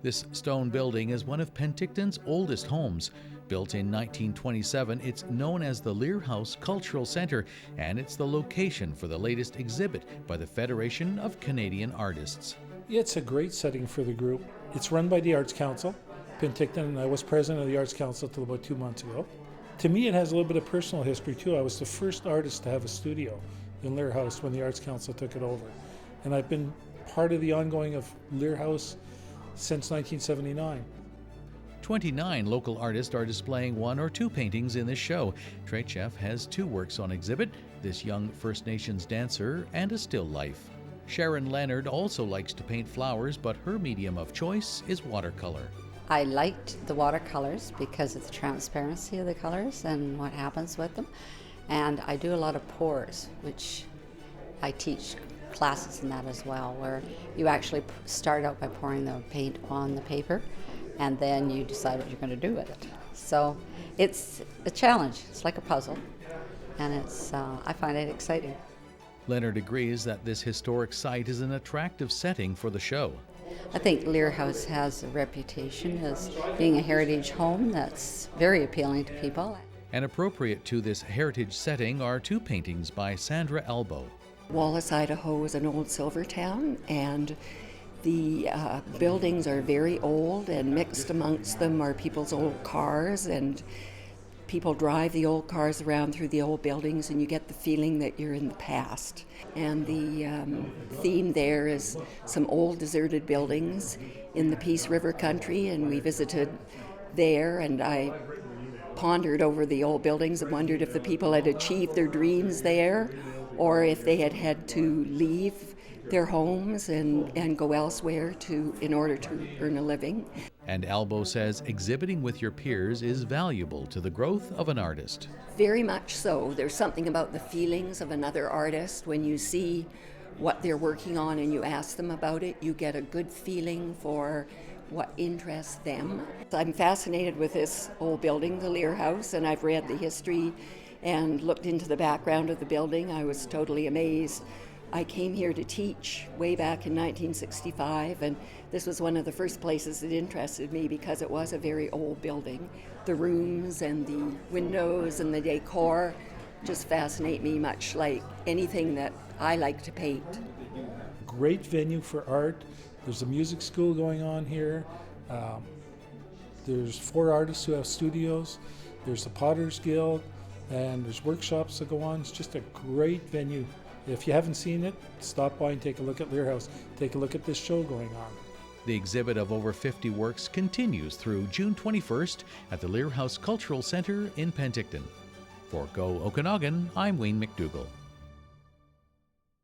This stone building is one of Penticton's oldest homes. Built in 1927, it's known as the Leir House Cultural Centre, and it's the location for the latest exhibit by the Federation of Canadian Artists. It's a great setting for the group. It's run by the Arts Council, Penticton, and I was president of the Arts Council until about 2 months ago. To me, it has a little bit of personal history too. I was the first artist to have a studio in Leir House when the Arts Council took it over. And I've been part of the ongoing of Leir House since 1979. 29 local artists are displaying 1 or 2 paintings in this show. Trachef has 2 works on exhibit, this young First Nations dancer and a still life. Sharon Leonard also likes to paint flowers, but her medium of choice is watercolor. I liked the watercolors because of the transparency of the colors and what happens with them. And I do a lot of pours, which I teach classes in that as well, where you actually start out by pouring the paint on the paper and then you decide what you're going to do with it. So it's a challenge. It's like a puzzle, and I find it exciting. Leonard agrees that this historic site is an attractive setting for the show. I think Leir House has a reputation as being a heritage home that's very appealing to people. And appropriate to this heritage setting are 2 paintings by Sandra Albo. Wallace, Idaho is an old silver town, and the buildings are very old, and mixed amongst them are people's old cars, and people drive the old cars around through the old buildings, and you get the feeling that you're in the past. And the theme there is some old deserted buildings in the Peace River country, and we visited there, and I pondered over the old buildings and wondered if the people had achieved their dreams there or if they had had to leave their homes and go elsewhere in order to earn a living. And Albo says exhibiting with your peers is valuable to the growth of an artist. Very much so. There's something about the feelings of another artist. When you see what they're working on and you ask them about it, you get a good feeling for what interests them. I'm fascinated with this old building, the Leir House, and I've read the history and looked into the background of the building. I was totally amazed. I came here to teach way back in 1965, and this was one of the first places that interested me because it was a very old building. The rooms and the windows and the decor just fascinate me, much like anything that I like to paint. Great venue for art. There's a music school going on here. There's 4 artists who have studios. There's the Potters Guild, and there's workshops that go on. It's just a great venue. If you haven't seen it, stop by and take a look at Leir House. Take a look at this show going on. The exhibit of over 50 works continues through June 21st at the Leir House Cultural Centre in Penticton. For Go Okanagan, I'm Wayne McDougall.